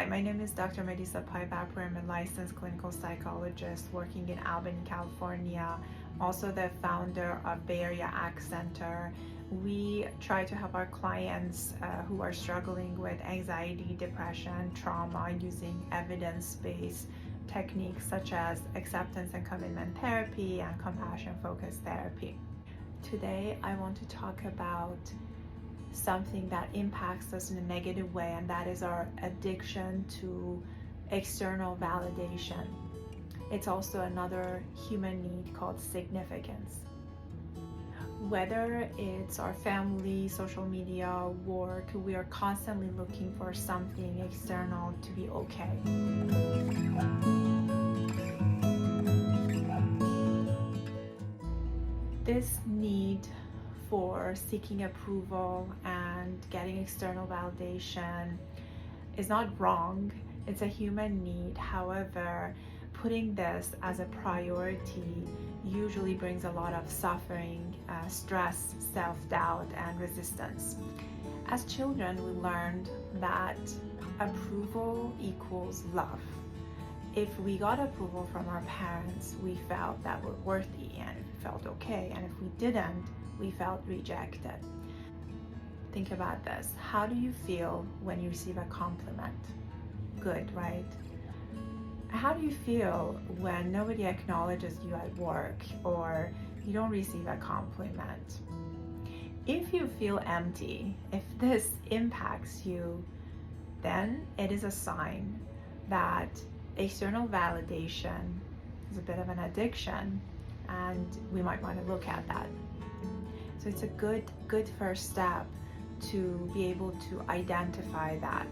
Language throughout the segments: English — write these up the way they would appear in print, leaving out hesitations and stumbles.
my name is Dr. Melissa Piebapur. I'm a licensed clinical psychologist working in Albany, California. Also the founder of Bay Area ACT Center. We try to help our clients who are struggling with anxiety, depression, trauma using evidence-based techniques such as acceptance and commitment therapy and compassion-focused therapy. Today, I want to talk about something that impacts us in a negative way, and that is our addiction to external validation. It's also another human need called significance. Whether it's our family, social media, work, we are constantly looking for something external to be okay. This need for seeking approval and getting external validation is not wrong. It's a human need. However, putting this as a priority usually brings a lot of suffering, stress, self-doubt, and resistance. As children, we learned that approval equals love. If we got approval from our parents, we felt that we're worthy and we felt okay, and if we didn't, we felt rejected. Think about this. How do you feel when you receive a compliment? Good, right? How do you feel when nobody acknowledges you at work or you don't receive a compliment? If you feel empty, if this impacts you, then it is a sign that external validation is a bit of an addiction, and we might want to look at that. So it's a good first step to be able to identify that.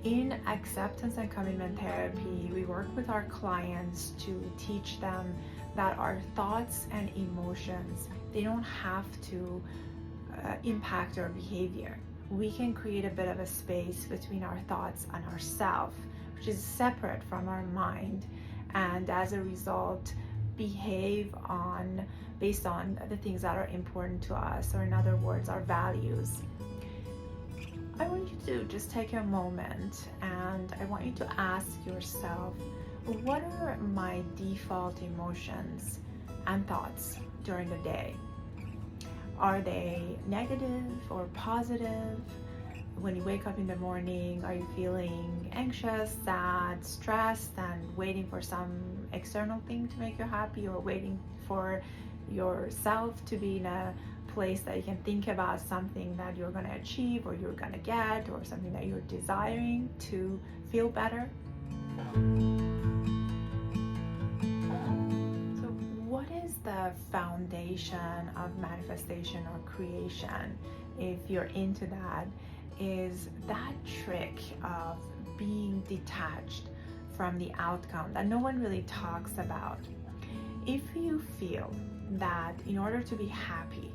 In acceptance and commitment therapy, we work with our clients to teach them that our thoughts and emotions, they don't have to impact our behavior. We can create a bit of a space between our thoughts and ourself, which is separate from our mind, and as a result, behave based on the things that are important to us, or in other words, our values. I want you to just take a moment and I want you to ask yourself, what are my default emotions and thoughts during the day? Are they negative or positive? When you wake up in the morning, are you feeling anxious, sad, stressed, and waiting for some external thing to make you happy, or waiting for yourself to be in a place that you can think about something that you're going to achieve or you're going to get, or something that you're desiring to feel better? So what is the foundation of manifestation or creation, if you're into that, is that trick of being detached from the outcome that no one really talks about. If you feel that in order to be happy,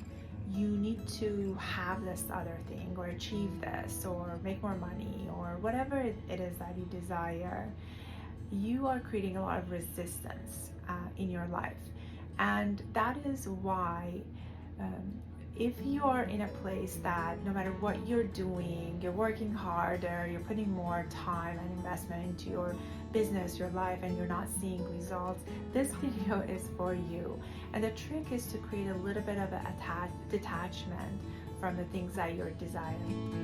you need to have this other thing, or achieve this, or make more money, or whatever it is that you desire, you are creating a lot of resistance in your life. And that is why if you are in a place that no matter what you're doing, you're working harder, you're putting more time and investment into your business, your life, and you're not seeing results, this video is for you. And the trick is to create a little bit of a detachment from the things that you're desiring.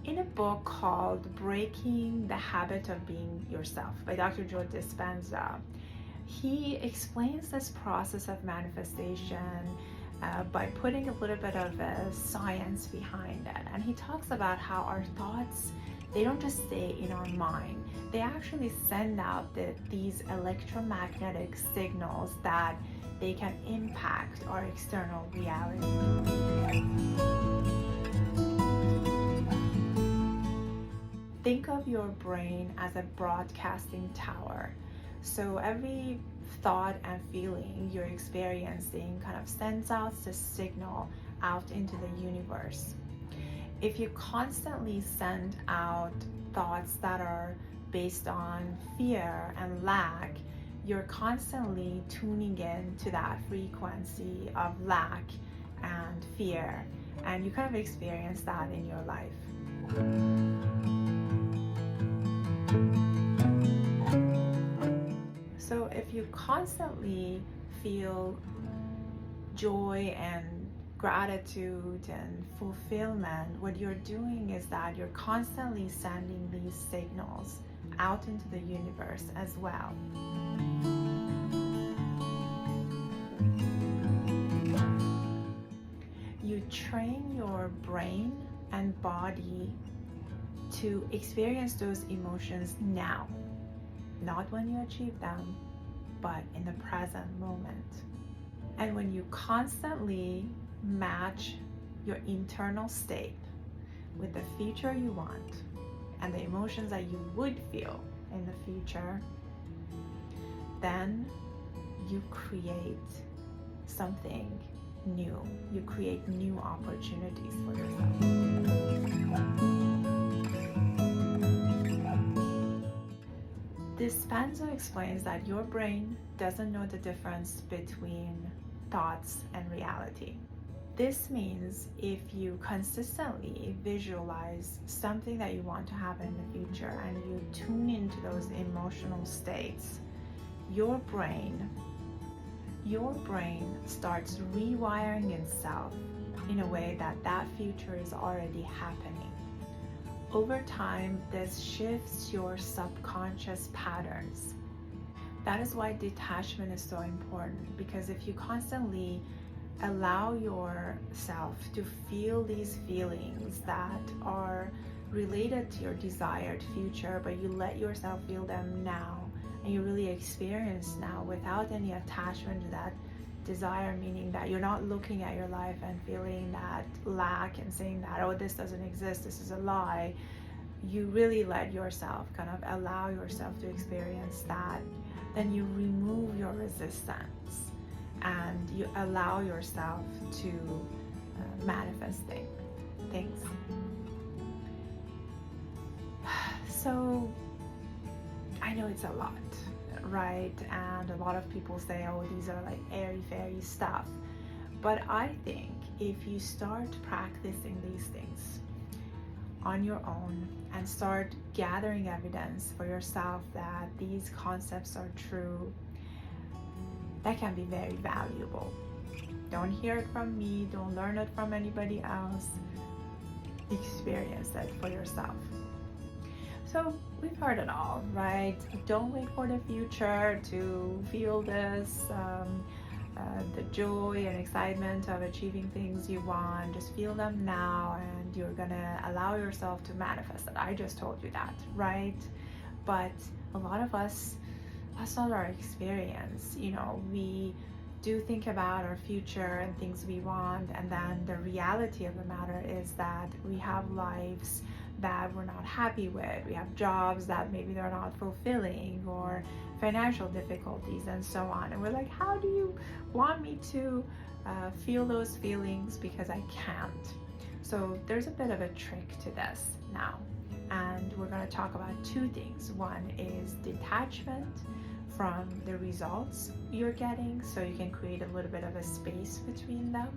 In a book called Breaking the Habit of Being Yourself by Dr. Joe Dispenza, he explains this process of manifestation by putting a little bit of science behind it. And he talks about how our thoughts, they don't just stay in our mind. They actually send out these electromagnetic signals that they can impact our external reality. Think of your brain as a broadcasting tower. So every thought and feeling you're experiencing kind of sends out the signal out into the universe. If you constantly send out thoughts that are based on fear and lack, you're constantly tuning in to that frequency of lack and fear. and you kind of experience that in your life. So if you constantly feel joy and gratitude and fulfillment, what you're doing is that you're constantly sending these signals out into the universe as well. You train your brain and body to experience those emotions now, not when you achieve them, but in the present moment. And when you constantly match your internal state with the future you want and the emotions that you would feel in the future, then you create something new. You create new opportunities for yourself. Dispenza explains that your brain doesn't know the difference between thoughts and reality. This means if you consistently visualize something that you want to happen in the future and you tune into those emotional states, your brain starts rewiring itself in a way that that future is already happening. Over time, this shifts your subconscious patterns. That is why detachment is so important, because if you constantly allow yourself to feel these feelings that are related to your desired future, but you let yourself feel them now and you really experience now without any attachment to that desire, meaning that you're not looking at your life and feeling that lack and saying that, oh, this doesn't exist, this is a lie. You really let yourself kind of allow yourself to experience that. Then you remove your resistance and you allow yourself to manifest things. So I know it's a lot, right? And a lot of people say, oh, these are like airy-fairy stuff. But I think if you start practicing these things on your own and start gathering evidence for yourself that these concepts are true, that can be very valuable. Don't hear it from me, don't learn it from anybody else. Experience it for yourself. So we've heard it all, right? Don't wait for the future to feel this, the joy and excitement of achieving things you want. Just feel them now and you're gonna allow yourself to manifest it. I just told you that, right? But a lot of us, that's not our experience. You know, we do think about our future and things we want, and then the reality of the matter is that we have lives that we're not happy with. We have jobs that maybe they're not fulfilling, or financial difficulties and so on. And we're like, how do you want me to feel those feelings? Because I can't. So there's a bit of a trick to this now. And we're going to talk about two things. One is detachment from the results you're getting, so you can create a little bit of a space between them.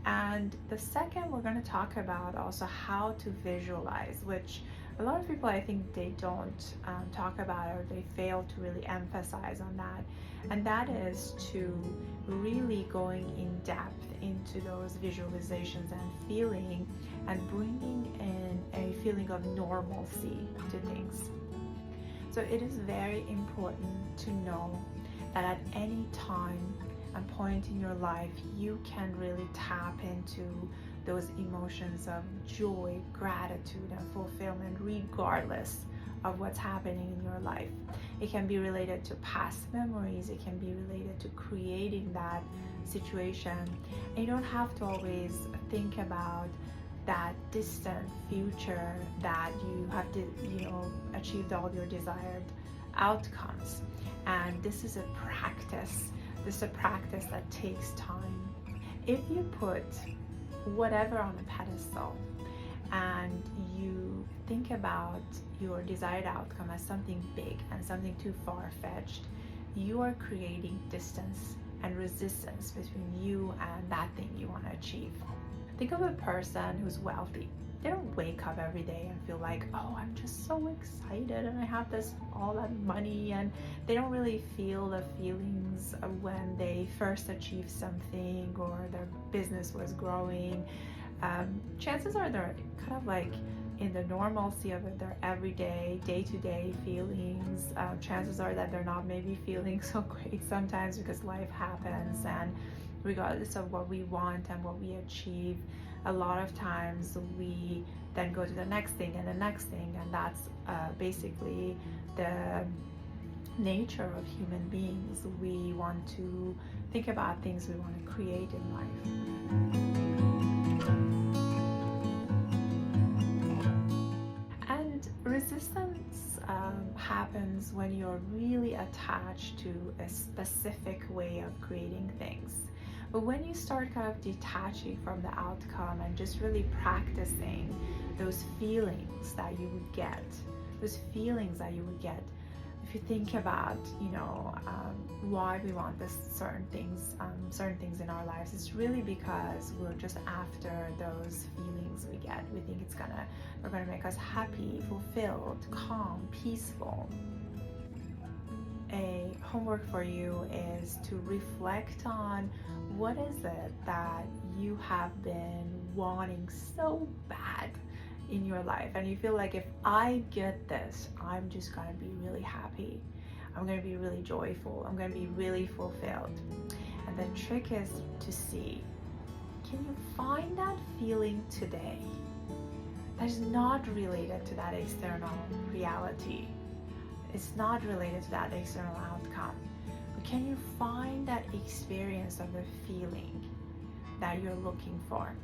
And the second, we're going to talk about also how to visualize, which a lot of people, I think, they don't talk about, or they fail to really emphasize on that. And that is to really going in depth into those visualizations and feeling and bringing in a feeling of normalcy to things. So it is very important to know that at any time and point in your life, you can really tap into those emotions of joy, gratitude, and fulfillment, regardless of what's happening in your life. It can be related to past memories, it can be related to creating that situation. And you don't have to always think about that distant future that you have to, achieved all your desired outcomes. And this is a practice. This is a practice that takes time. If you put whatever on a pedestal and you think about your desired outcome as something big and something too far-fetched, you are creating distance and resistance between you and that thing you want to achieve. Think of a person who's wealthy. They don't wake up every day and feel like, oh, I'm just so excited and I have this all that money, and they don't really feel the feelings of when they first achieved something or their business was growing. Chances are they're kind of like in the normalcy of their everyday, day-to-day feelings. Chances are that they're not maybe feeling so great sometimes because life happens, and regardless of what we want and what we achieve, a lot of times we then go to the next thing and the next thing, and that's basically the nature of human beings. We want to think about things we want to create in life. And resistance happens when you're really attached to a specific way of creating things. But when you start kind of detaching from the outcome and just really practicing those feelings that you would get, if you think about, why we want this certain things in our lives, it's really because we're just after those feelings we get. We think they're gonna make us happy, fulfilled, calm, peaceful. A homework for you is to reflect on what is it that you have been wanting so bad in your life, and you feel like, if I get this, I'm just gonna be really happy, I'm gonna be really joyful, I'm gonna be really fulfilled. And the trick is to see, can you find that feeling today that is not related to that external reality? It's not related to that external outcome. But can you find that experience of the feeling that you're looking for?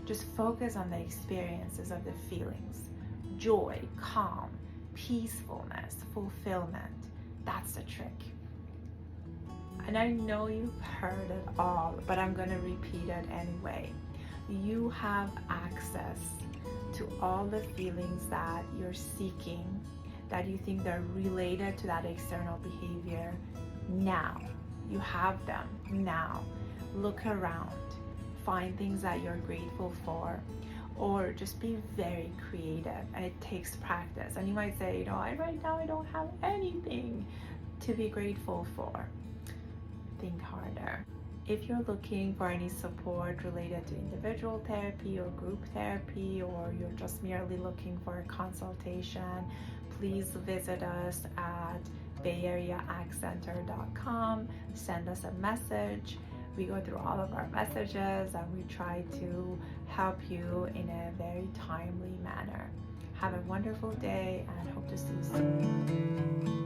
Just focus on the experiences of the feelings. Joy, calm, peacefulness, fulfillment. That's the trick. And I know you've heard it all, but I'm going to repeat it anyway. You have access to all the feelings that you're seeking, that you think they're related to that external behavior now. You have them now. Look around, find things that you're grateful for, or just be very creative. And it takes practice. And you might say, right now I don't have anything to be grateful for. Think harder. If you're looking for any support related to individual therapy or group therapy, or you're just merely looking for a consultation, please visit us at bayareaaccenter.com. Send us a message. We go through all of our messages and we try to help you in a very timely manner. Have a wonderful day and hope to see you soon.